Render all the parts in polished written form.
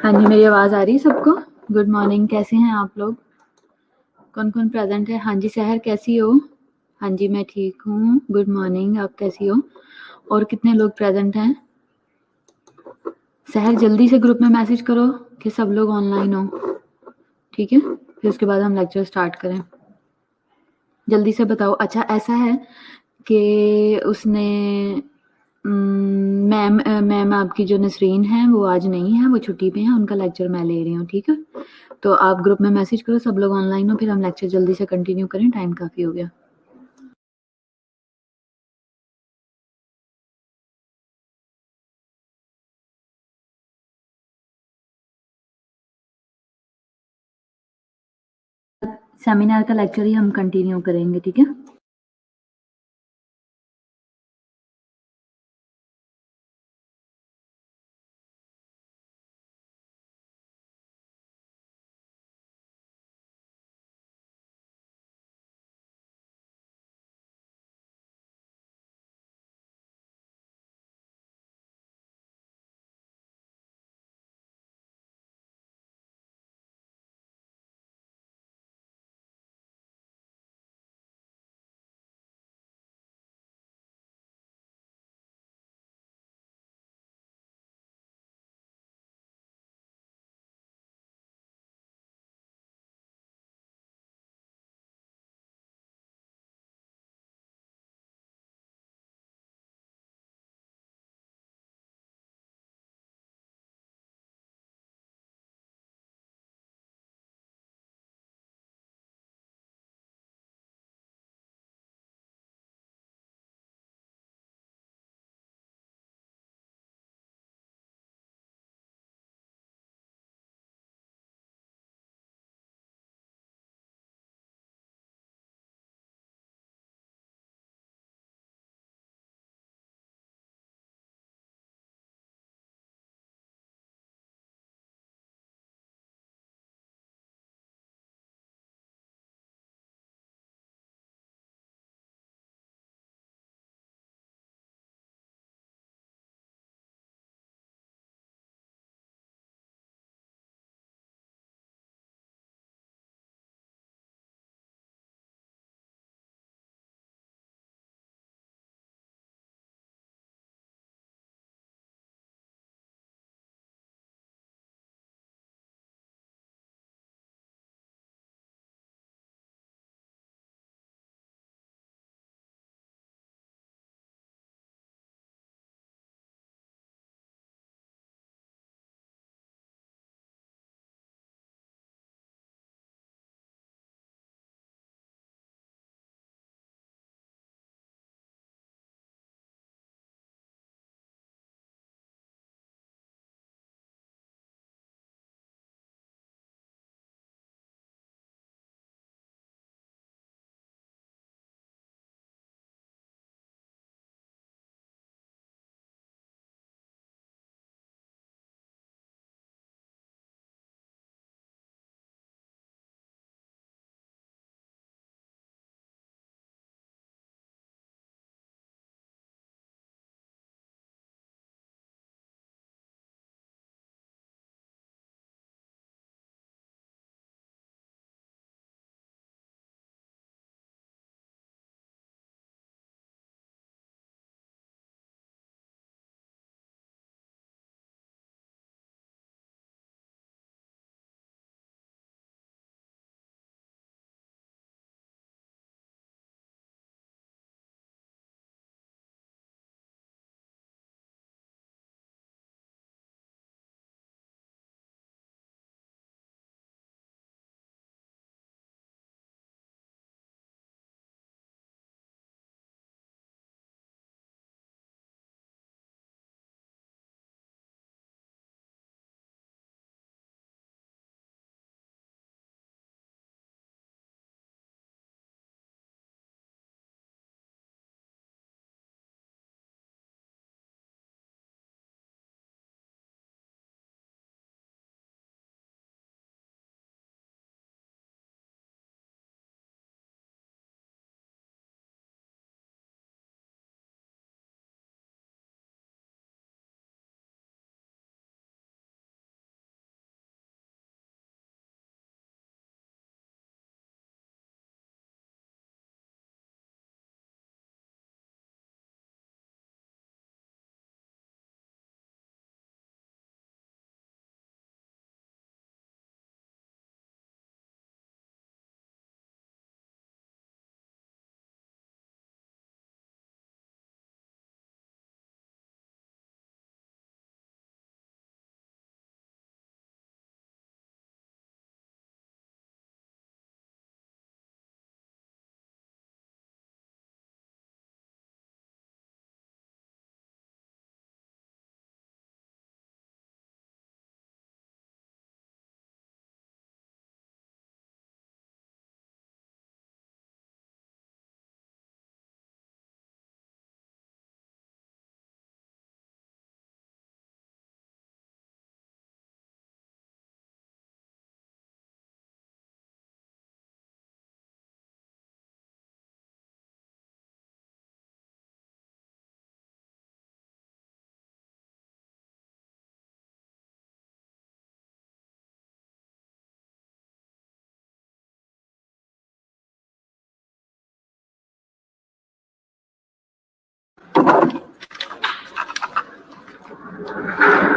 ہاں جی، میری آواز آ رہی ہے سب کو؟ گڈ مارننگ، کیسے ہیں آپ لوگ؟ کون کون پریزنٹ ہے؟ ہاں جی سحر کیسی ہو؟ ہاں جی میں ٹھیک ہوں، گڈ مارننگ، آپ کیسی ہو؟ اور کتنے لوگ پریزنٹ ہیں؟ سحر جلدی سے گروپ میں میسج کرو کہ سب لوگ آن لائن ہو، ٹھیک ہے؟ پھر اس کے بعد ہم لیکچر سٹارٹ کریں، جلدی سے بتاؤ۔ اچھا ایسا ہے کہ اس نے میم آپ کی جو نسرین ہے وہ آج نہیں ہے، وہ چھٹی پہ ہیں، ان کا لیکچر میں لے رہی ہوں، ٹھیک ہے؟ تو آپ گروپ میں میسج کرو سب لوگ آن لائن ہو، پھر ہم لیکچر جلدی سے کنٹینیو کریں، ٹائم کافی ہو گیا۔ سیمینار کا لیکچر ہی ہم کنٹینیو کریں گے، ٹھیک ہے؟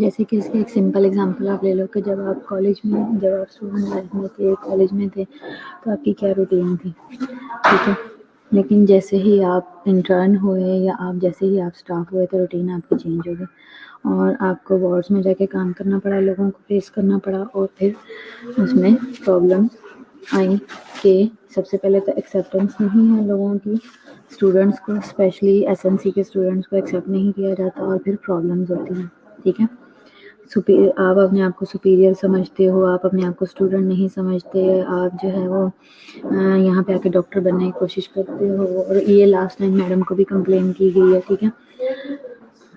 جیسے کہ اس کا ایک سمپل اگزامپل آپ لے لو کہ جب آپ کالج میں جب آپ اسٹوڈنٹ لائف میں تھے کالج میں تھے تو آپ کی کیا روٹین تھی, ٹھیک ہے, لیکن جیسے ہی آپ انٹرن ہوئے یا آپ جیسے ہی آپ اسٹاف ہوئے تو روٹین آپ کی چینج ہو گئی اور آپ کو وارڈس میں جا کے کام کرنا پڑا, لوگوں کو فیس کرنا پڑا اور پھر اس میں پرابلم آئی کہ سب سے پہلے تو ایکسیپٹینس نہیں ہے لوگوں کی, اسٹوڈنٹس کو اسپیشلی ایس این سی کے اسٹوڈنٹس کو ایکسیپٹ نہیں کیا جاتا اور پھر پرابلمز ہوتی ہیں, ٹھیک ہے. آپ اپنے آپ کو سپیریئر سمجھتے ہو, آپ اپنے آپ کو اسٹوڈنٹ نہیں سمجھتے, آپ جو ہے وہ یہاں پہ آ کے ڈاکٹر بننے کی کوشش کرتے ہو, اور یہ لاسٹ ٹائم میڈم کو بھی کمپلین کی گئی ہے, ٹھیک ہے.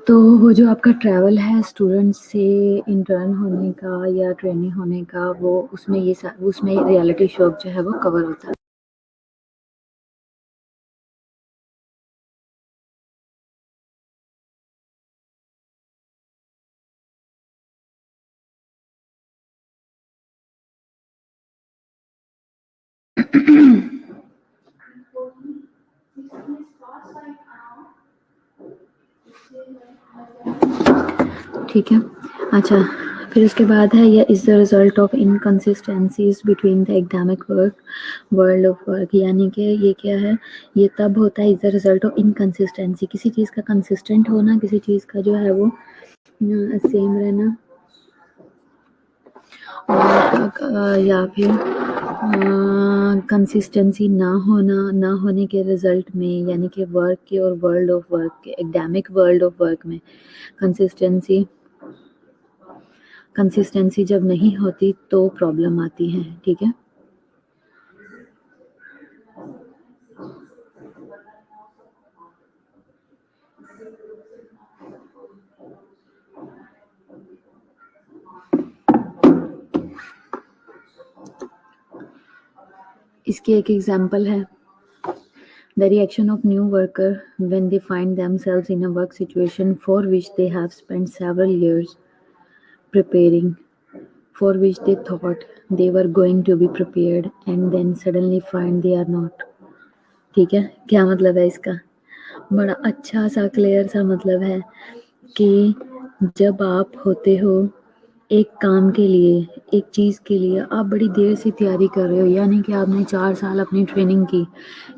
تو وہ جو آپ کا ٹریول ہے اسٹوڈنٹ سے انٹرن ہونے کا یا ٹریننگ ہونے کا, وہ اس میں ریئلٹی شوق جو ہے وہ کور ہوتا ہے. ٹھیک ہے, اچھا پھر اس کے بعد ہے یہ is the result of inconsistencies between the academic world of work, یعنی کہ یہ کیا ہے, یہ تب ہوتا ہے از دا ریزلٹ آف انکنسسٹینسی, کسی چیز کا کنسسٹنٹ ہونا, کسی چیز کا جو ہے وہ سیم رہنا, یا پھر کنسسٹنسی نہ ہونے کے رزلٹ میں, یعنی کہ ورک کے اور ورلڈ آف ورک کے ایگزامک ورلڈ آف ورک میں کنسسٹنسی جب نہیں ہوتی تو پرابلم آتی ہے, ٹھیک ہے. اس کی ایک ایگزامپل ہے the reaction of new worker when they find themselves in a work situation for which they have spent several years preparing, for which they thought they were going to be prepared and then suddenly find they are not. ٹھیک ہے, کیا مطلب ہے اس کا, بڑا اچھا سا clear سا مطلب ہے کہ جب آپ ہوتے ہو ایک کام کے لیے, ایک چیز کے لیے آپ بڑی دیر سے تیاری کر رہے ہو, یعنی کہ آپ نے 4 سال اپنی ٹریننگ کی,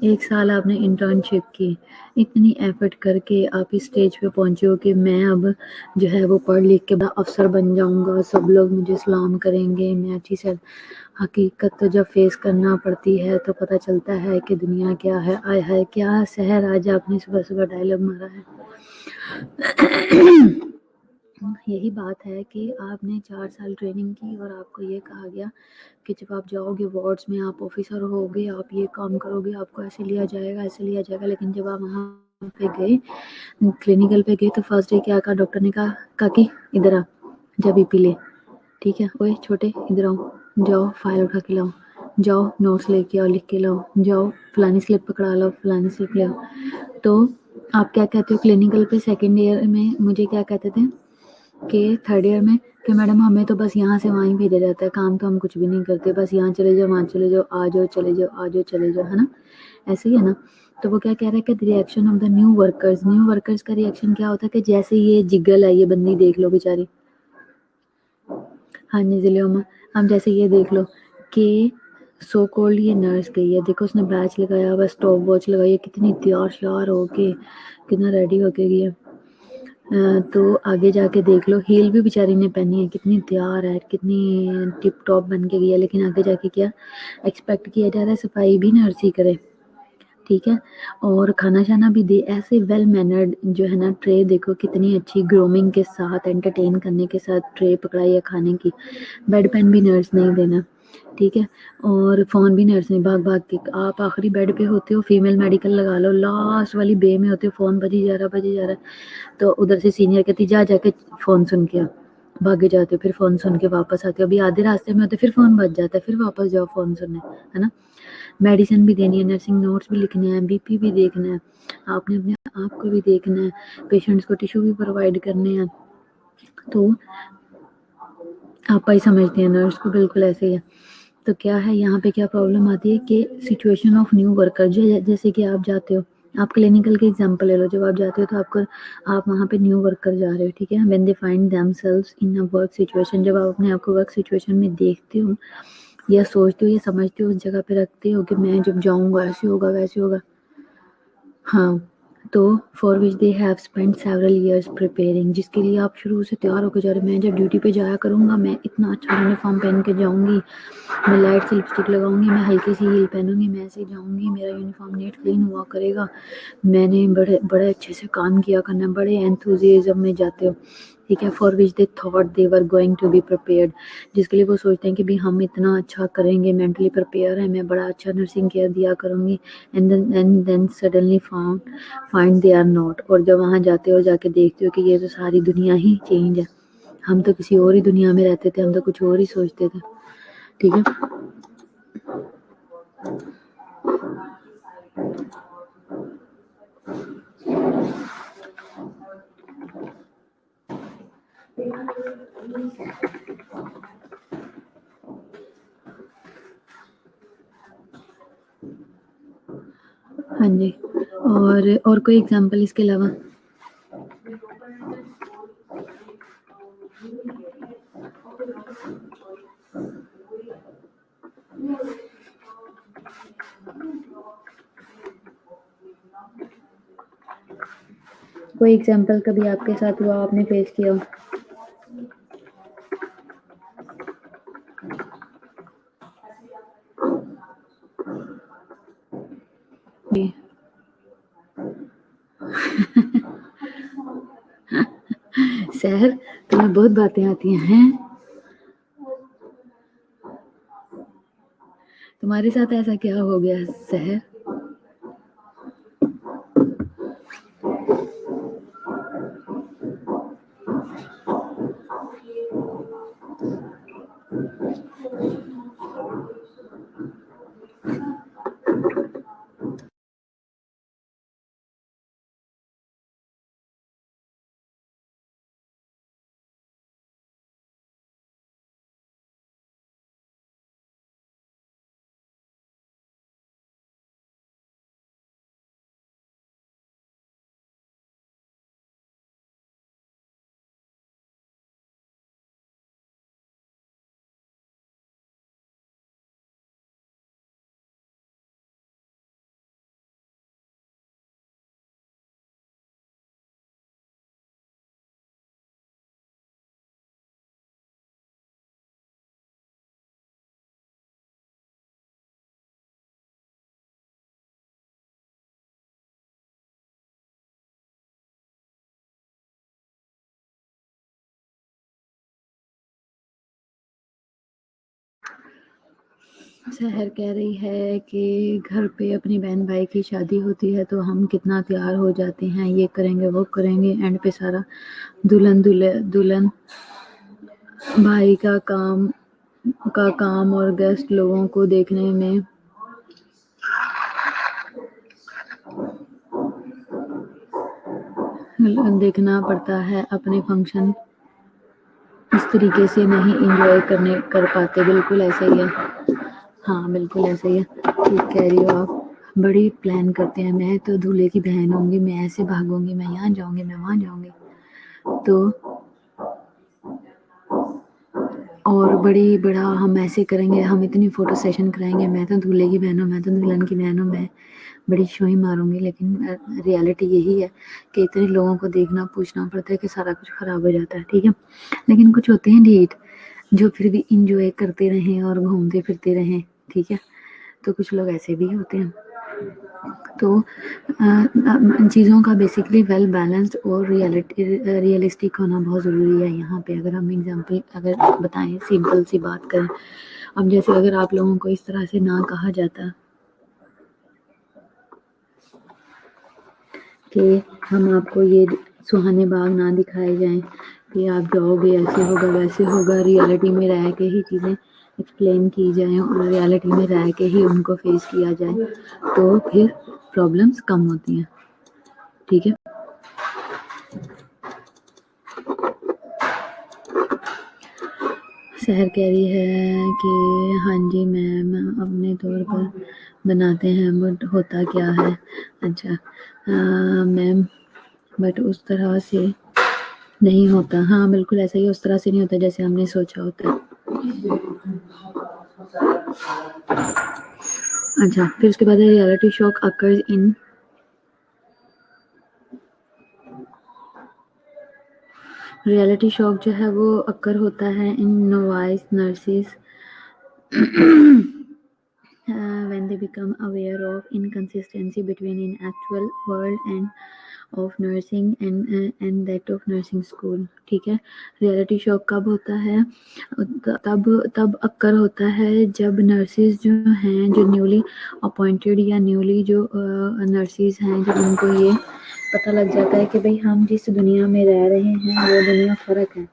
1 سال آپ نے انٹرنشپ کی, اتنی ایفرٹ کر کے آپ اس اسٹیج پہ پہنچے ہو کہ میں اب جو ہے وہ پڑھ لکھ کے بڑا افسر بن جاؤں گا, سب لوگ مجھے سلام کریں گے, میں اچھی سے. حقیقت تو جب فیس کرنا پڑتی ہے تو پتہ چلتا ہے کہ دنیا کیا ہے. آئے ہائے کیا سحر آج آپ نے صبح صبح ڈائلاگ مارا ہے. یہی بات ہے کہ آپ نے 4 سال ٹریننگ کی اور آپ کو یہ کہا گیا کہ جب آپ جاؤ گے وارڈس میں, آپ آفیسر ہوگے, آپ یہ کام کرو گے, آپ کو ایسے لیا جائے گا, لیکن جب آپ وہاں پہ گئے, کلینیکل پہ گئے, تو فرسٹ ڈے کیا کہا ڈاکٹر نے, کہا کاکی ادھر آ, جا بی پی لے, ٹھیک ہے, اوے چھوٹے ادھر آؤ, جاؤ فائل اٹھا کے لاؤ, جاؤ نوٹس لے کے آؤ, لکھ کے لاؤ, جاؤ فلانی سلپ پکڑا لاؤ, فلانی سلپ لے آؤ. تو آپ کیا کہتے ہو کلینیکل پہ سیکنڈ ایئر میں مجھے کیا کہتے تھے کہ تھرڈ ایئر میں کہ میڈم ہمیں تو بس یہاں سے وہاں ہی بھیجا جاتا ہے, کام تو ہم کچھ بھی نہیں کرتے, بس یہاں چلے جاؤ, وہاں چلے جاؤ, آ جاؤ چلے جاؤ, آ جاؤ چلے جاؤ, ہے نا, ایسے ہی ہے نا. تو وہ کیا کہہ رہا ہے کہ reaction of the new workers کا ریئیکشن کیا ہوتا ہے کہ جیسے یہ جگل ہے, یہ بندی دیکھ لو بیچاری, ہاں جی ضلع میں, اب جیسے یہ دیکھ لو کہ سو کولڈ یہ نرس گئی ہے, دیکھو اس نے بیچ لگایا, بس اسٹاپ واچ لگائی ہے, کتنی تیار شیار ہو کے, کتنا ریڈی ہو کے گئی ہے. تو آگے جا کے دیکھ لو, ہیل بھی بیچاری نے پہنی ہے, کتنی تیار ہے, کتنی ٹپ ٹاپ بن کے گئی ہے, لیکن آگے جا کے کیا ایکسپیکٹ کیا جا رہا ہے, صفائی بھی نرس ہی کرے, ٹھیک ہے, اور کھانا شانا بھی دے, ایسے ویل مینرڈ جو ہے نا, ٹرے دیکھو کتنی اچھی گرومنگ کے ساتھ, انٹرٹین کرنے کے ساتھ ٹرے پکڑائی ہے کھانے کی, بیڈ پین بھی نرس نہیں دینا, ٹھیک ہے, اور فون بھی نرس نہیں, بھاگ بھاگ کے آپ آخری بیڈ پہ ہوتے ہو, فیمیل میڈیکل لگا لو, لاسٹ والی بے میں ہوتے ہو, فون بجی جا رہا, تو ادھر سے سینئر کہتی جا کے فون سن کے بھاگے جاتے ہو, پھر فون سن کے واپس آتے ہو, ابھی آدھے راستے میں ہوتے پھر فون بج جاتا ہے, پھر واپس جاؤ فون سننے, ہے نا. میڈیسن بھی دینی ہے, نرسنگ نوٹس بھی لکھنے ہیں, بی پی بھی دیکھنا ہے, آپ نے اپنے آپ کو بھی دیکھنا ہے, پیشنٹس کو ٹیشو بھی پرووائڈ کرنے ہیں. تو آپ ہی سمجھتے ہیں نرس کو, بالکل ایسے ہی ہے. تو کیا ہے یہاں پہ کیا پرابلم آتی ہے کہ سچویشن آف نیو ورکر, جیسے کہ آپ جاتے ہو, آپ کلینکل کی ایگزامپل لے لو، جب آپ جاتے ہو تو آپ وہاں پہ نیو ورکر جا رہے ہو، ٹھیک ہے، when they find them selves in work situation, جب آپ اپنے آپ کو ورک سچویشن میں دیکھتے ہو یا سوچتے ہو یا سمجھتے ہو، اس جگہ پہ رکھتے ہو کہ میں جب جاؤں گا ایسے ہوگا ویسے ہوگا، ہاں، تو for which they have spend several years preparing, جس کے لیے آپ شروع سے تیار ہو کے جا رہے، میں جب ڈیوٹی پہ جایا کروں گا میں اتنا اچھا یونیفارم پہن کے جاؤں گی، میں لائٹ سی لپسٹک لگاؤں گی، میں ہلکی سی ہیل پہنوں گی، میں ایسے جاؤں گی، میرا یونیفارم نیٹ کلین ہوا کرے گا، میں نے بڑے اچھے سے کام کیا کرنا، بڑے انتھوزیازم میں جاتے ہو، ٹھیک ہے، for which they thought they were going to be prepared, جس کے لیے وہ سوچتے ہیں کہ بھی ہم اتنا اچھا کریں گے، مینٹلی پریپیئر ہیں، میں بڑا اچھا نرسنگ کیئر دیا کروں گی، and then suddenly find they are not, اور جب وہاں جاتے ہو جا کے دیکھتے ہو کہ یہ تو ساری دنیا ہی چینج ہے، ہم تو کسی اور ہی دنیا میں رہتے تھے، ہم تو کچھ اور ہی سوچتے تھے، ٹھیک ہے۔ ہاں جی، اور کوئی ایگزامپل اس کے علاوہ؟ کوئی ایگزامپل کبھی آپ کے ساتھ ہوا، آپ نے فیس کیا ہو؟ جی سحر، تمہیں بہت باتیں آتی ہیں، تمہارے ساتھ ایسا کیا ہو گیا سحر؟ سحر کہہ رہی ہے کہ گھر پہ اپنی بہن بھائی کی شادی ہوتی ہے تو ہم کتنا تیار ہو جاتے ہیں، یہ کریں گے وہ کریں گے، اینڈ پہ سارا دلہن بھائی کا کام اور گیسٹ لوگوں کو دیکھنے میں دیکھنا پڑتا ہے، اپنے فنکشن اس طریقے سے نہیں انجوائے کر پاتے، بالکل ایسا ہی ہے، ہاں بالکل ایسا ہی ہے، ٹھیک کہہ رہی ہو آپ، بڑی پلان کرتے ہیں، میں تو دولہے کی بہن ہوں گی، میں ایسے بھاگوں گی، میں یہاں جاؤں گی، میں وہاں جاؤں گی، تو اور بڑا ہم ایسے کریں گے، ہم اتنی فوٹو سیشن کرائیں گے، میں تو دولہے کی بہن ہوں، میں تو دلہن کی بہن ہوں، میں بڑی شوئی ماروں گی، لیکن ریالٹی یہی ہے کہ اتنے لوگوں کو دیکھنا پوچھنا پڑتا ہے کہ سارا کچھ خراب ہو جاتا ہے، ٹھیک ہے، لیکن کچھ ہوتے ہیں ڈیٹ جو پھر بھی انجوائے کرتے رہیں اور گھومتے پھرتے رہیں، ٹھیک ہے، تو کچھ لوگ ایسے بھی ہوتے ہیں، تو چیزوں کا بیسکلی ویل بیلنسڈ اور ریئلسٹک ہونا بہت ضروری ہے یہاں پہ، اگر ہم ایگزامپل اگر بتائیں، سمپل سی بات کریں، اب جیسے اگر آپ لوگوں کو اس طرح سے نہ کہا جاتا کہ ہم آپ کو یہ سہانے باغ نہ دکھائے جائیں کہ آپ جاؤ گے ایسے ہوگا ویسے ہوگا، ریالٹی میں رہ کے ہی چیزیں ایکسپلین کی جائیں اور ریالٹی میں رہ کے ہی ان کو فیس کیا جائے، تو پھر پرابلمس کم ہوتی ہیں، ٹھیک ہے۔ سحر کہہ رہی ہے کہ ہاں جی میم، اپنے طور پر بناتے ہیں، بٹ ہوتا کیا ہے، اچھا میم بٹ اس طرح سے نہیں ہوتا. ہاں بالکل ایسا ہی، اس طرح سے نہیں ہوتا جیسے ہم نے سوچا ہوتا ہے. اچھا پھر اس کے بعد reality shock occurs in reality shock جو ہے وہ اکر ہوتا ہے in novice nurses when they become aware of inconsistency between in actual world and of nursing and that of nursing school. ٹھیک ہے. ریالٹی شاک کب ہوتا ہے؟ تب اکر ہوتا ہے جب نرسز جو ہیں، جو نیولی اپوائنٹڈ یا نیولی جو نرسز ہیں، جب ان کو یہ پتہ لگ جاتا ہے کہ بھئی ہم جس دنیا میں رہ رہے ہیں وہ دنیا فرق ہے.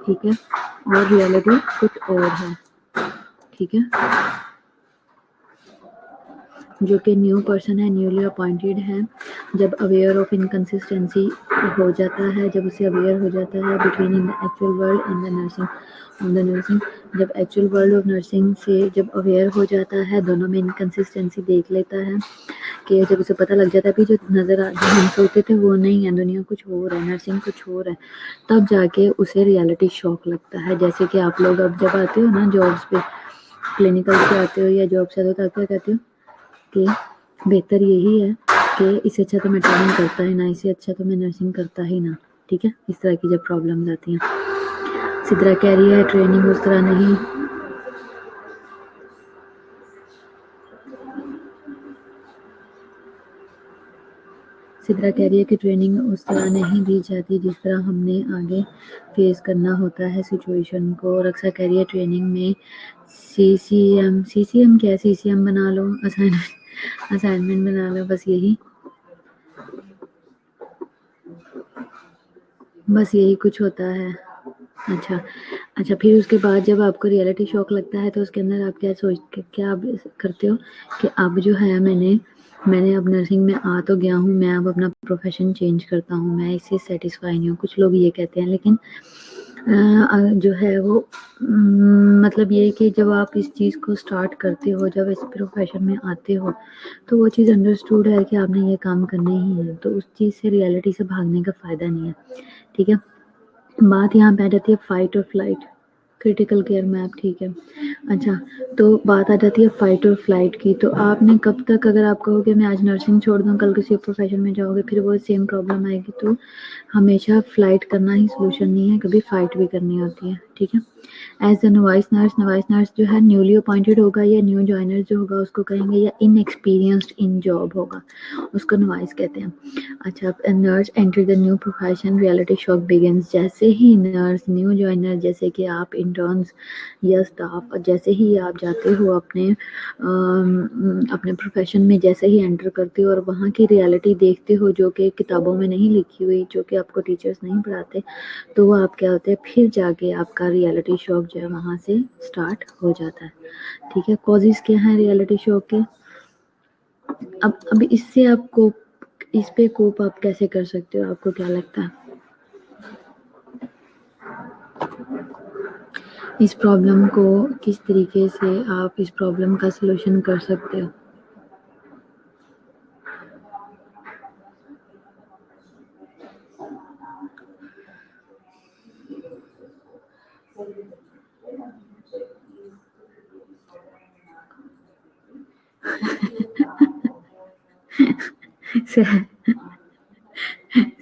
ٹھیک ہے. اور ریالٹی کچھ اور ہے. ٹھیک ہے. جو کہ نیو پرسن ہے، نیولی اپوائنٹڈ ہے، جب اویئر آف انکنسسٹنسی ہو جاتا ہے، جب اسے اویئر ہو جاتا ہے between in the actual world and the nursing on the nursing, جب ایکچوئل ورلڈ آف نرسنگ سے جب اویئر ہو جاتا ہے، دونوں میں انکنسسٹنسی دیکھ لیتا ہے کہ جب اسے پتہ لگ جاتا ہے کہ جو نظر جو ہم سوچتے تھے وہ نہیں ہے، دنیا کچھ اور ہے، نرسنگ کچھ اور ہے، تب جا کے اسے ریالٹی شاک لگتا ہے. جیسے کہ آپ لوگ اب جب آتے ہو نا جابس پہ، کلینکل سے آتے ہو یا جاب سے آتے ہو، تو آپ کیا کہتے ہو کہ بہتر یہی ہے کہ اس سے اچھا تو میں ٹریننگ کرتا ہی نہ، اس سے اچھا تو میں نرسنگ کرتا ہی نہ. ٹھیک ہے. اس طرح کی جب پرابلمز آتی ہیں. سدرا کہہ رہی ہے ٹریننگ اس طرح نہیں. سدرا کہہ رہی ہے کہ ٹریننگ اس طرح نہیں دی جاتی جس طرح ہم نے آگے فیس کرنا ہوتا ہے سچویشن کو. رکشا کہہ رہی ہے ٹریننگ میں سی سی ایم کیا سی سی ایم بنا لو، اسائنمنٹ بنا لو، بس یہی کچھ ہوتا ہے. اچھا پھر اس کے بعد جب آپ کو ریالٹی شاک لگتا ہے تو اس کے اندر آپ کیا آپ کرتے ہو کہ اب جو ہے میں نے اب نرسنگ میں آ تو گیا ہوں، میں اب اپنا پروفیشن چینج کرتا ہوں، میں اس سے سیٹسفائی نہیں ہوں. کچھ لوگ یہ کہتے ہیں، لیکن جو ہے وہ مطلب یہ کہ جب آپ اس چیز کو سٹارٹ کرتے ہو، جب اس پروفیشن میں آتے ہو تو وہ چیز انڈرسٹوڈ ہے کہ آپ نے یہ کام کرنے ہی ہے، تو اس چیز سے ریالٹی سے بھاگنے کا فائدہ نہیں ہے. ٹھیک ہے. بات یہاں پہ آ جاتی ہے فائٹ اور فلائٹ، کریٹیکل کیئر میں آپ. ٹھیک ہے. اچھا تو بات آ جاتی ہے فائٹ اور فلائٹ کی. تو آپ نے کب تک، اگر آپ کہو کہ میں آج نرسنگ چھوڑ دوں، کل کسی پروفیشن میں جاؤ گے، پھر وہ سیم پرابلم آئے گی. تو ہمیشہ فلائٹ کرنا ہی سولوشن نہیں ہے، کبھی فائٹ بھی کرنی ہوتی ہے. ٹھیک ہے. ایز اے نوائس نرس جو ہے نیولی اپوائنٹڈ ہوگا یا نیو جوائنر جو ہوگا اس کو کہیں گے، یا ان ایکسپیرینسڈ ان جاب ہوگا اس کو نوائس کہتے ہیں. اچھا nurse enter the new profession reality shock begins. جیسے ہی نرس نیو جوائنر، جیسے کہ آپ انٹرنس یا اسٹاف، جیسے ہی آپ جاتے ہو اپنے پروفیشن میں، جیسے ہی انٹر کرتے ہو اور وہاں کی ریالٹی دیکھتے ہو جو کہ کتابوں میں نہیں لکھی ہوئی، جو کہ آپ کو ٹیچرز نہیں پڑھاتے، تو وہ آپ کیا ہوتے ہیں، پھر جا کے آپ کا ریالٹی شاک جو ہے وہاں سے سٹارٹ ہو جاتا ہے. ٹھیک ہے. کازز کیا ہیں ریالٹی شاک کے؟ اب اس سے آپ کو، اس پہ کوپ آپ کیسے کر سکتے ہو؟ آپ کو کیا لگتا ہے اس پرابلم کو کس طریقے سے آپ اس پرابلم کا سلوشن کر سکتے ہو؟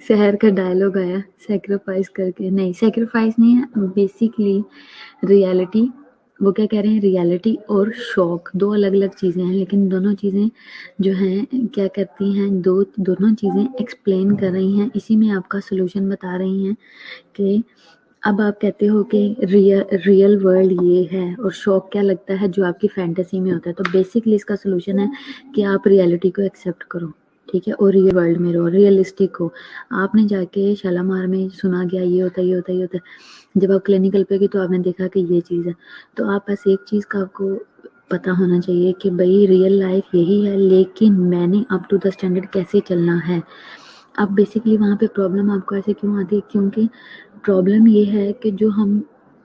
شہر کا ڈائلاگ آیا سیکریفائز کر کے. نہیں، سیکریفائز نہیں ہے. بیسکلی ریالٹی، وہ کیا کہہ رہے ہیں، ریالٹی اور شوق دو الگ الگ چیزیں ہیں، لیکن دونوں چیزیں جو ہیں کیا کرتی ہیں، دونوں چیزیں ایکسپلین کر رہی ہیں، اسی میں آپ کا سلوشن بتا رہی ہیں کہ اب آپ کہتے ہو کہ ریئل ورلڈ یہ ہے، اور شوق کیا لگتا ہے جو آپ کی فینٹیسی میں ہوتا ہے. تو بیسکلی اس کا سلوشن ہے کہ آپ ریالٹی کو ایکسیپٹ کرو. ٹھیک ہے. اور ریئل ورلڈ میں رہو، ریئلسٹک ہو. آپ نے جا کے شالامار میں سنا گیا یہ ہوتا ہے یہ ہوتا ہے یہ ہوتا ہے، جب آپ کلینکل پہ گئی تو آپ نے دیکھا کہ یہ چیز ہے. تو آپ بس ایک چیز کا آپ کو پتا ہونا چاہیے کہ بھائی ریئل لائف یہی ہے، لیکن میں نے اپ ٹو دا اسٹینڈرڈ کیسے چلنا ہے. اب بیسکلی وہاں پہ پرابلم آپ کو ایسے کیوں آتی ہے؟ کیونکہ پرابلم یہ ہے کہ جو ہم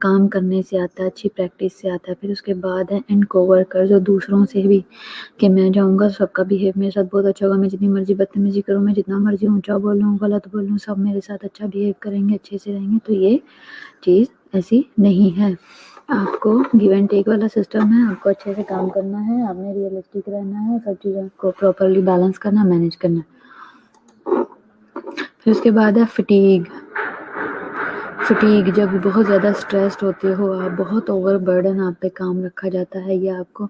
کام کرنے سے آتا ہے، اچھی پریکٹس سے آتا ہے. پھر اس کے بعد ہے اینڈ کوور کر، جو دوسروں سے بھی کہ میں جاؤں گا سب کا بیہیو میرے ساتھ بہت اچھا ہوگا، میں جتنی مرضی بدتمیزی کروں، میں جتنا مرضی اونچا بولوں، غلط بولوں، سب میرے ساتھ اچھا بیہیو کریں گے، اچھے سے رہیں گے. تو یہ چیز ایسی نہیں ہے. آپ کو گیو اینڈ ٹیک والا سسٹم ہے، آپ کو اچھے سے کام کرنا ہے، آپ نے ریئلسٹک رہنا ہے، سب چیزوں کو پراپرلی بیلنس کرنا، مینیج کرنا. پھر اس کے بعد ہے فٹیگ. جب بہت زیادہ اسٹریسڈ ہوتے ہو آپ، بہت اوور برڈن آپ پہ کام رکھا جاتا ہے، یا آپ کو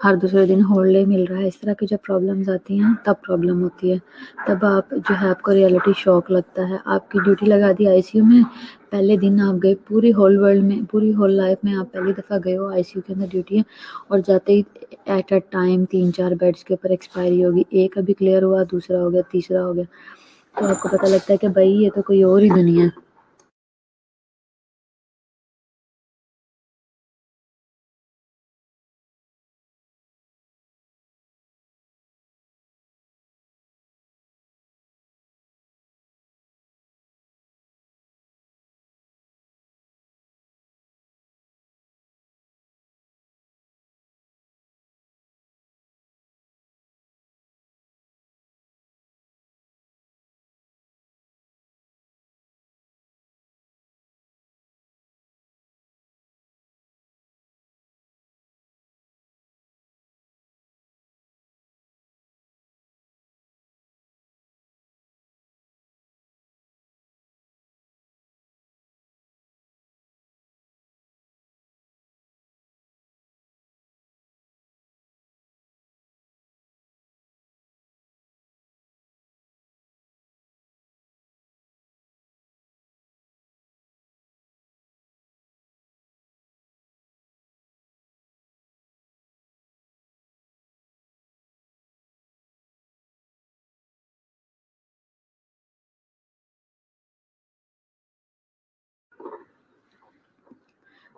ہر دوسرے دن ہولڈے مل رہا ہے، اس طرح کی جب پرابلمز آتی ہیں تب پرابلم ہوتی ہے. تب آپ جو ہے آپ کو ریئلٹی شوق لگتا ہے. آپ کی ڈیوٹی لگا دی آئی سی یو میں، پہلے دن آپ گئے، پوری ہول ورلڈ میں، پوری ہول لائف میں آپ پہلی دفعہ گئے ہو، آئی سی یو کے اندر ڈیوٹی ہے، اور جاتے ہی ایٹ اے ٹائم 3-4 بیڈس کے اوپر ایکسپائری ہوگی. ایک ابھی کلیئر ہوا، دوسرا ہو گیا، تیسرا ہو گیا، تو آپ کو پتہ لگتا ہے کہ بھائی یہ تو کوئی اور ہی دنیا ہے.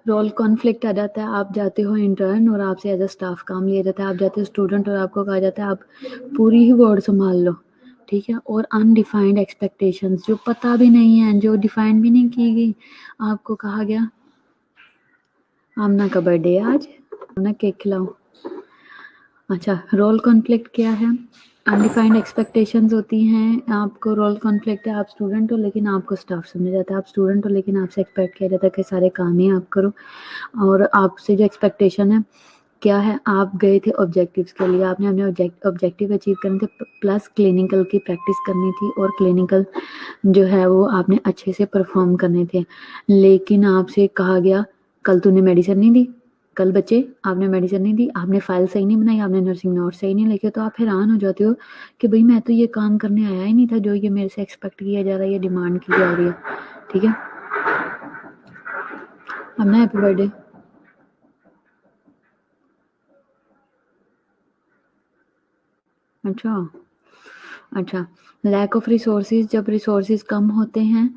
رول کانفلکٹ آ جاتا ہے. آپ جاتے ہو انٹرن اور آپ سے ایز اے اسٹاف کام لیا جاتا ہے، آپ جاتے ہو اسٹوڈنٹ اور آپ کو کہا جاتا ہے آپ پوری ہی وارڈ سنبھال لو، ٹھیک ہے. اور انڈیفائنڈ ایکسپیکٹیشنز جو پتہ بھی نہیں ہیں، جو ڈیفائن بھی نہیں کی گئی. آپ کو کہا گیا آمنہ کا برتھ ڈے ہے آج، آمنہ کیک کھلاؤ. اچھا، رول کانفلکٹ کیا ہے؟ انڈیفائنڈ ایکسپیکٹیشنز ہوتی ہیں. آپ کو رول کانفلکٹ ہے، آپ اسٹوڈنٹ ہو لیکن آپ کو اسٹاف سمجھا جاتا ہے، آپ اسٹوڈنٹ ہو لیکن آپ سے ایکسپیکٹ کیا جاتا ہے کہ سارے کام ہی آپ کرو. اور آپ سے جو ایکسپیکٹیشن ہے کیا ہے، آپ گئے تھے آبجیکٹیوز کے لیے، آپ نے اپنے آبجیکٹیو اچیو کرنے تھے، پلس کلینکل کی پریکٹس کرنی تھی، اور کلینکل جو ہے وہ آپ نے اچھے سے پرفارم کرنے تھے. لیکن آپ سے کہا گیا کل تو نے میڈیسن نہیں دی، کل بچے آپ نے میڈیسن نہیں دی، آپ نے فائل صحیح نہیں بنائی، آپ نے نرسنگ نوٹ صحیح نہیں لکھے. تو آپ حیران ہو جاتے ہو کہ بھئی میں تو یہ کام کرنے آیا ہی نہیں تھا جو یہ میرے سے ایکسپیکٹ کیا جا رہا ہے، یہ ڈیمانڈ کی جا رہی ہے. ٹھیک ہے، امنا ہیپی برتھ ڈے. اچھا، لیک آف ریسورسز. جب ریسورسز کم ہوتے ہیں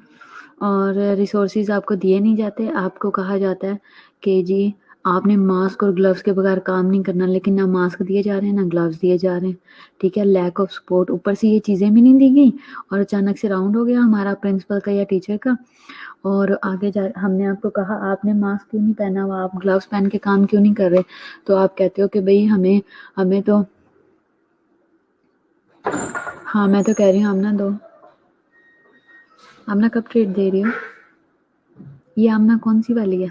اور ریسورسز آپ کو دیے نہیں جاتے، آپ کو کہا جاتا ہے کہ جی آپ نے ماسک اور گلوز کے بغیر کام نہیں کرنا، لیکن نہ ماسک دیے جا رہے ہیں نہ گلوز دیے جا رہے ہیں. ٹھیک ہے، لیک آف سپورٹ. اوپر سے یہ چیزیں بھی نہیں دی گئی اور اچانک سے راؤنڈ ہو گیا ہمارا پرنسپل کا یا ٹیچر کا، اور آگے ہم نے آپ کو کہا آپ نے ماسک کیوں نہیں پہنا ہوا، آپ گلوز پہن کے کام کیوں نہیں کر رہے. تو آپ کہتے ہو کہ بھئی ہمیں تو، ہاں میں تو کہہ رہی ہوں آمنہ کب ٹریٹ دے رہی ہو؟ یہ آمنہ کون سی والی ہے؟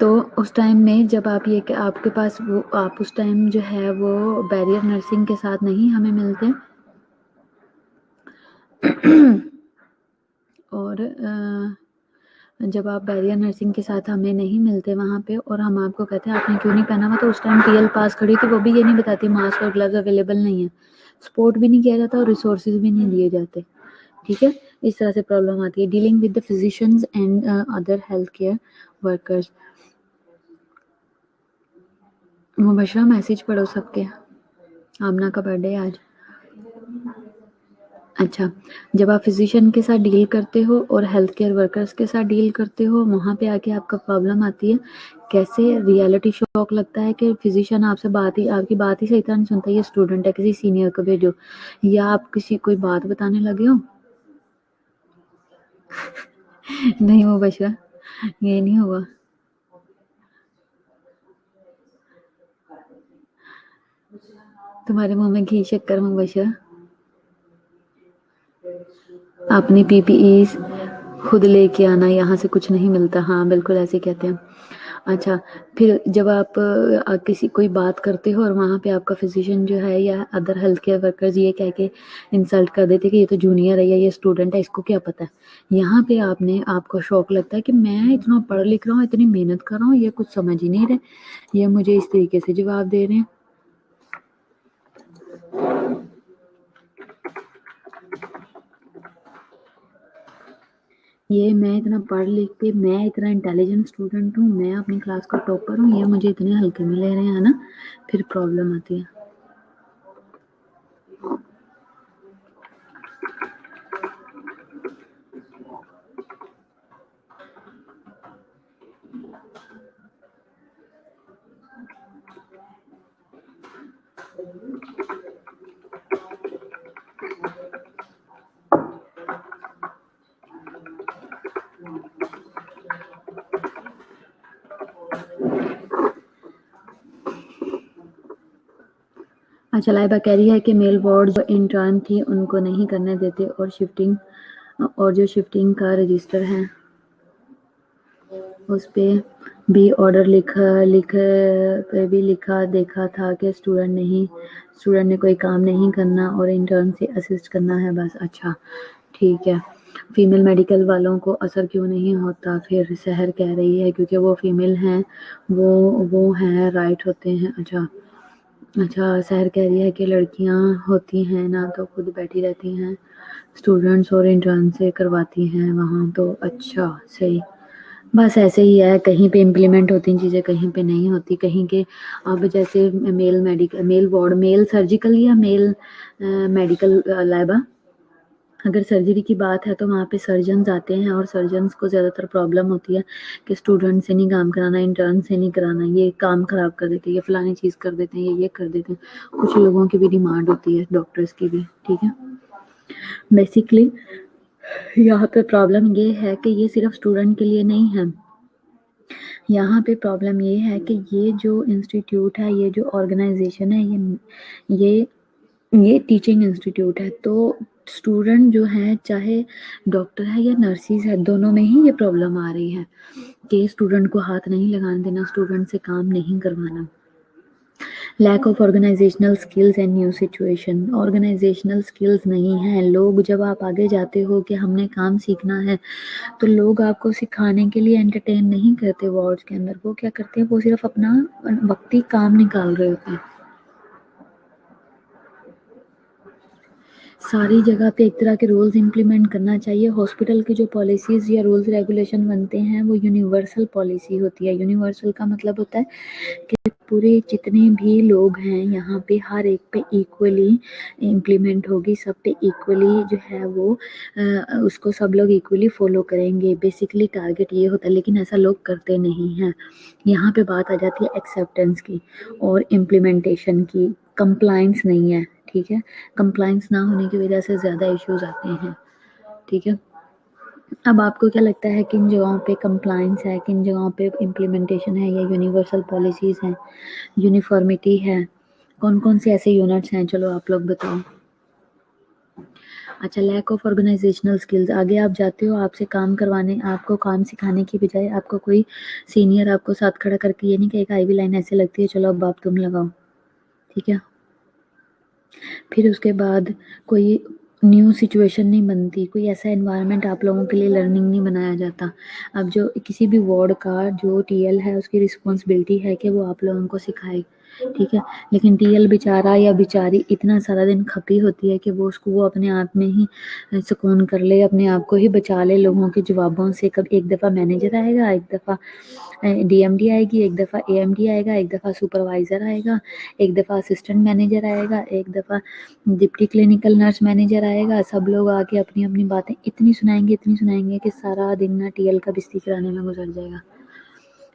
تو اس ٹائم میں جب آپ یہ کہ آپ کے پاس وہ آپ اس ٹائم جو ہے وہ بیریئر نرسنگ کے ساتھ نہیں ہمیں ملتے، اور جب آپ بیریئر نرسنگ کے ساتھ ہمیں نہیں ملتے وہاں پہ، اور ہم آپ کو کہتے ہیں آپ نے کیوں نہیں پہنا ہوا، تو اس ٹائم ٹی ایل پاس کھڑی تھی، وہ بھی یہ نہیں بتاتی ماسک اور گلوز اویلیبل نہیں ہے، سپورٹ بھی نہیں کیا جاتا اور ریسورسز بھی نہیں دیے جاتے. ٹھیک ہے، اس طرح سے پرابلم آتی ہے. Dealing with the فزیشینز and other health care workers. Mubashira message پڑھو سب کے، آمنہ کا برتھ ڈے آج. اچھا، جب آپ فزیشین کے ساتھ ڈیل کرتے ہو اور ہیلتھ کیئر ورکرز کے ساتھ ڈیل کرتے ہو، وہاں پہ آ کے آپ کا پرابلم آتی ہے. کیسے ریئلٹی شوق لگتا ہے کہ فزیشین آپ کی بات ہی صحیح طرح نہیں سنتا، یہ اسٹوڈنٹ ہے کسی سینئر کو بھیجو، یا آپ کوئی بات بتانے لگے ہو نہیں مبشرہ، یہ نہیں ہوا. تمہارے منہ میں گھی شکر مبشرہ. اپنی پی پی ایز خود لے کے آنا، یہاں سے کچھ نہیں ملتا. ہاں بالکل ایسے کہتے ہیں. اچھا پھر جب آپ کسی کوئی بات کرتے ہو اور وہاں پہ آپ کا فزیشین جو ہے یا ادر ہیلتھ کیئر ورکرز یہ کہہ کے انسلٹ کر دیتے کہ یہ تو جونیئر ہے یا یہ اسٹوڈنٹ ہے، اس کو کیا پتہ ہے. یہاں پہ آپ کو شوق لگتا ہے کہ میں اتنا پڑھ لکھ رہا ہوں، اتنی محنت کر رہا ہوں، یہ کچھ سمجھ ہی نہیں رہے، یہ مجھے اس طریقے سے جواب دے رہے ہیں. یہ میں اتنا پڑھ لکھ کے میں اتنا انٹیلیجنٹ اسٹوڈنٹ ہوں، میں اپنی کلاس کا ٹاپر ہوں، یہ مجھے اتنے ہلکے میں لے رہے ہیں نا، پھر پرابلم آتی ہے. اچھا لائبہ کہہ رہی ہے کہ میل وارڈ جو انٹرن تھی ان کو نہیں کرنے دیتے، اور جو شفٹنگ کا رجسٹر ہے اس پہ بھی آرڈر لکھا دیکھا تھا کہ اسٹوڈنٹ نے کوئی کام نہیں کرنا اور انٹرن سے اسسٹ کرنا ہے بس. اچھا ٹھیک ہے. فیمیل میڈیکل والوں کو اثر کیوں نہیں ہوتا؟ پھر سحر کہہ رہی ہے کیونکہ وہ فیمیل ہیں، وہ ہیں رائٹ ہوتے ہیں. اچھا سحر کہہ رہی ہے کہ لڑکیاں ہوتی ہیں نا تو خود بیٹھی رہتی ہیں اسٹوڈنٹس اور انٹرن سے کرواتی ہیں وہاں تو. اچھا صحیح، بس ایسے ہی ہے، کہیں پہ امپلیمنٹ ہوتی ہیں چیزیں، کہیں پہ نہیں ہوتی. کہیں کے اب جیسے میل وارڈ، میل سرجیکل یا میل میڈیکل لائبہ، اگر سرجری کی بات ہے تو وہاں پہ سرجنز آتے ہیں اور سرجنز کو زیادہ تر پرابلم ہوتی ہے کہ اسٹوڈنٹ سے نہیں کام کرانا، انٹرن سے نہیں کرانا، یہ کام خراب کر دیتے ہیں، یہ فلانی چیز کر دیتے ہیں، یہ کر دیتے ہیں. کچھ لوگوں کی بھی ڈیمانڈ ہوتی ہے، ڈاکٹرز کی بھی. ٹھیک ہے. بیسیکلی یہاں پہ پرابلم یہ ہے کہ یہ صرف اسٹوڈنٹ کے لیے نہیں ہے. یہاں پہ پرابلم یہ ہے کہ یہ جو انسٹیٹیوٹ ہے، یہ جو آرگنائزیشن ہے، یہ ٹیچنگ انسٹیٹیوٹ ہے. تو اسٹوڈنٹ جو ہے چاہے ڈاکٹر ہے یا نرسز ہے، دونوں میں ہی یہ پرابلم آ رہی ہے کہ اسٹوڈنٹ کو ہاتھ نہیں لگانے دینا، اسٹوڈنٹ سے کام نہیں کروانا. Lack of organisational skills and new situation. Organisational skills نہیں ہیں. لوگ جب آپ آگے جاتے ہو کہ ہم نے کام سیکھنا ہے تو لوگ آپ کو سکھانے کے لیے انٹرٹین نہیں کرتے وارڈز کے اندر. وہ کیا کرتے ہیں، وہ صرف اپنا وقتی کام نکال رہے ہوتے ہیں. ساری جگہ پہ ایک طرح کے رولز امپلیمنٹ کرنا چاہیے. ہاسپٹل کی جو پالیسیز یا رولز ریگولیشن بنتے ہیں وہ یونیورسل پالیسی ہوتی ہے. یونیورسل کا مطلب ہوتا ہے کہ پورے جتنے بھی لوگ ہیں یہاں پہ ہر ایک پہ ایکولی امپلیمنٹ ہوگی، سب پہ ایکولی جو ہے وہ اس کو سب لوگ ایکولی فالو کریں گے. بیسکلی ٹارگٹ یہ ہوتا ہے، لیکن ایسا لوگ کرتے نہیں ہیں. یہاں پہ بات آ جاتی ہے ایکسیپٹنس کی اور امپلیمنٹیشن کی. کمپلائنس نہیں ہے. ٹھیک ہے. کمپلائنس نہ ہونے کی وجہ سے زیادہ ایشوز آتے ہیں. ٹھیک ہے. اب آپ کو کیا لگتا ہے کن جگہوں پہ کمپلائنس ہے، کن جگہوں پہ امپلیمنٹیشن ہے یا یونیورسل پالیسیز ہیں، یونیفارمٹی ہے؟ کون کون سے ایسے یونٹس ہیں؟ چلو آپ لوگ بتاؤ. اچھا لیک آف آرگنائزیشنل اسکلز. آگے آپ جاتے ہو، آپ سے کام کروانے، آپ کو کام سکھانے کی بجائے آپ کو کوئی سینئر آپ کو ساتھ کھڑا کر کے یہ نہیں کہے کہ آئی وی لائن ایسے لگتی ہے، چلو اب آپ تم لگاؤ. ٹھیک ہے. پھر اس کے بعد کوئی نیو سچویشن نہیں بنتی، کوئی ایسا انوائرمنٹ آپ لوگوں کے لیے لرننگ نہیں بنایا جاتا. اب جو کسی بھی وارڈ کا جو ٹی ایل ہے اس کی رسپانسبلٹی ہے کہ وہ آپ لوگوں کو سکھائے. ٹھیک ہے. لیکن ٹی ایل بیچارہ یا بیچاری اتنا سارا دن کھپی ہوتی ہے کہ وہ اپنے آپ میں ہی سکون کر لے، اپنے آپ کو ہی بچا لے لوگوں کے جوابوں سے. کب ایک دفعہ مینیجر آئے گا، ایک دفعہ ڈی ایم ڈی آئے گی، ایک دفعہ اے ایم ڈی آئے گا، ایک دفعہ سپروائزر آئے گا، ایک دفعہ اسسٹنٹ مینیجر آئے گا، ایک دفعہ ڈپٹی کلینکل نرس مینیجر آئے گا. سب لوگ آ کے اپنی اپنی باتیں اتنی سنائیں گے کہ سارا دن نا ٹی ایل کا بستری کرانے میں گزر جائے گا.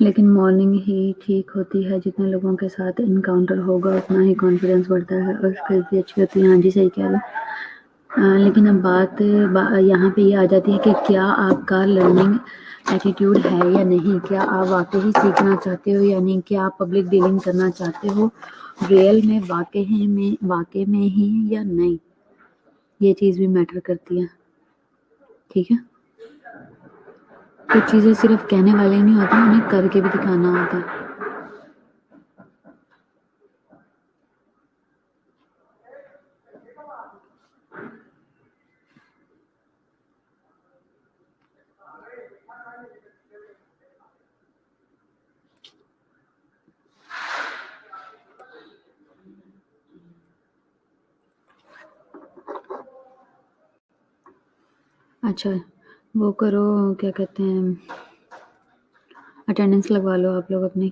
لیکن مارننگ ہی ٹھیک ہوتی ہے، جتنے لوگوں کے ساتھ انکاؤنٹر ہوگا اتنا ہی کانفیڈنس بڑھتا ہے اور اسکلز بھی اچھی ہوتی ہے. ہاں جی صحیح کہہ رہے ہیں. لیکن اب بات یہاں پہ یہ آ جاتی ہے کہ کیا آپ کا لرننگ ایٹیٹیوڈ ہے یا نہیں، کیا آپ واقعی سیکھنا چاہتے ہو یا نہیں، کیا آپ پبلک ڈیلنگ کرنا چاہتے ہو ریئل میں واقع میں ہی یا نہیں. یہ چیز بھی میٹر کرتی ہے. ٹھیک ہے، کچھ چیزیں صرف کہنے والے نہیں ہوتے، انہیں کر کے بھی دکھانا ہوتا ہے. اچھا وہ کرو، کیا کہتے ہیں، اٹینڈنس لگوا لو آپ لوگ اپنی.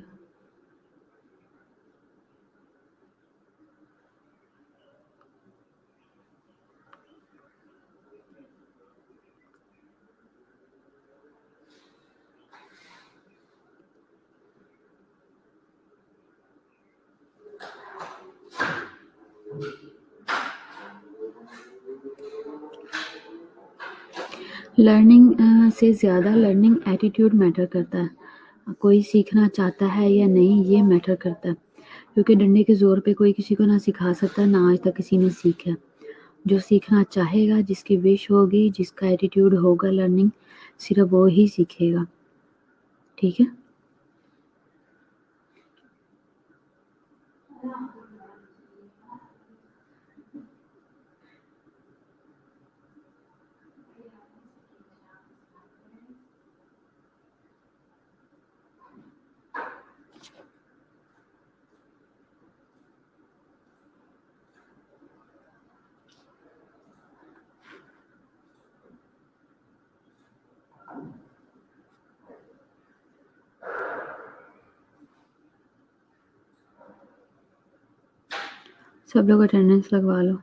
لرننگ سے زیادہ لرننگ ایٹیٹیوڈ میٹر کرتا ہے. کوئی سیکھنا چاہتا ہے یا نہیں یہ میٹر کرتا ہے، کیونکہ ڈنڈے کے زور پہ کوئی کسی کو نہ سکھا سکتا، نہ آج تک کسی نے سیکھا. جو سیکھنا چاہے گا، جس کی وش ہوگی، جس کا ایٹیٹیوڈ ہوگا لرننگ، صرف وہ ہی سیکھے گا. ٹھیک ہے. سب لوگ اٹینڈنس لگوا لو.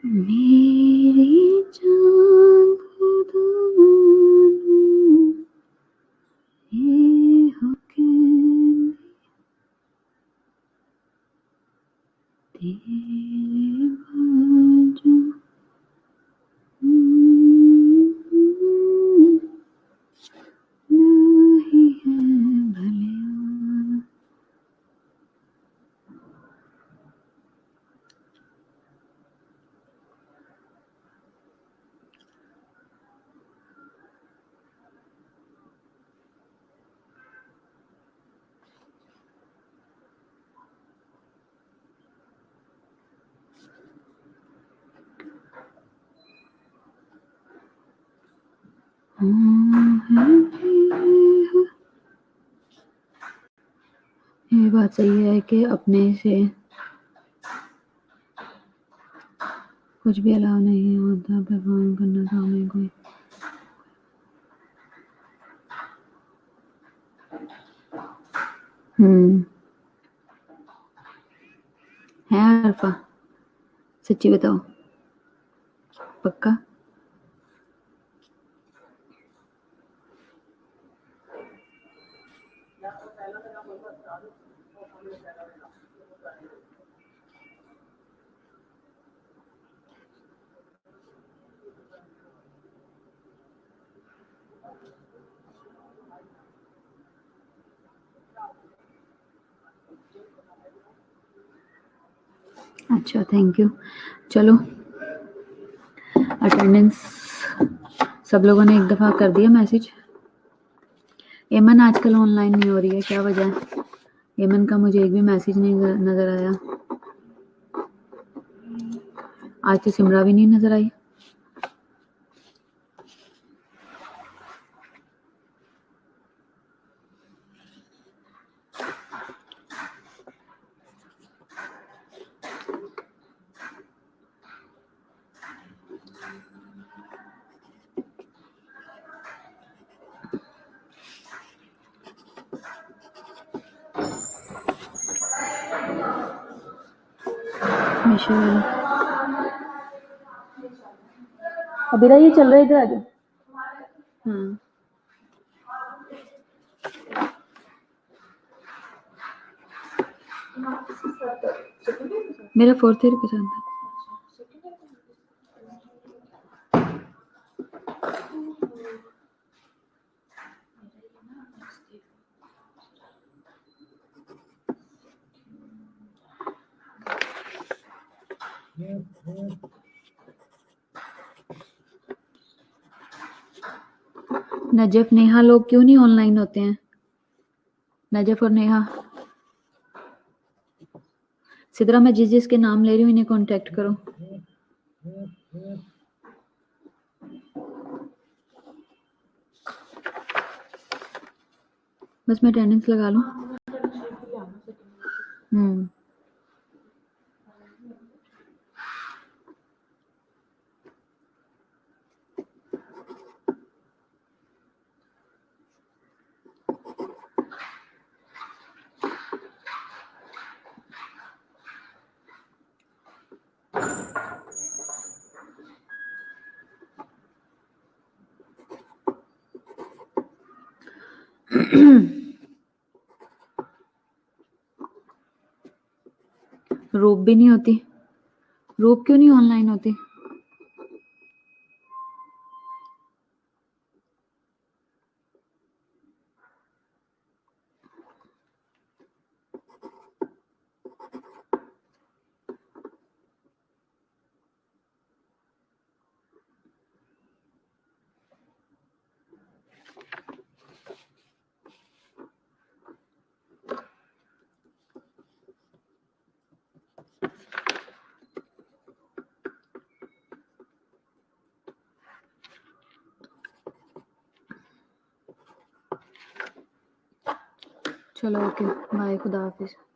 میری جان خدا یہ ہو کہ تیرے باجو نہیں ہے بھلیا. یہ بات صحیح ہے کہ اپنے سے کچھ بھی الاؤ نہیں ہوتا پرفارم کرنا سامنے کوئی. ہے عرفہ، سچی بتاؤ، پکا؟ اچھا تھینک یو. چلو اٹینڈنس سب لوگوں نے ایک دفعہ کر دیا میسج. ایمن آج کل آن لائن نہیں ہو رہی ہے، کیا وجہ ہے؟ ایمن کا مجھے ایک بھی میسج نہیں نظر آیا. آج تو سمرا بھی نہیں نظر آئی. ابھی یہ چل رہا ہے ادھر آ جاؤ. ہاں میرا 4th ایئر کے ساتھ تھا. نجف نیہا لوگ کیوں نہیں آن لائن ہوتے ہیں؟ نجف اور نیہا سدرا، میں جس کے نام لے رہی ہوں انہیں کانٹیکٹ کرو. بس میں اٹینڈنس لگا لوں. روپ بھی نہیں ہوتی. روپ کیوں نہیں آن لائن ہوتی؟ چلو اوکے بائے، خدا حافظ.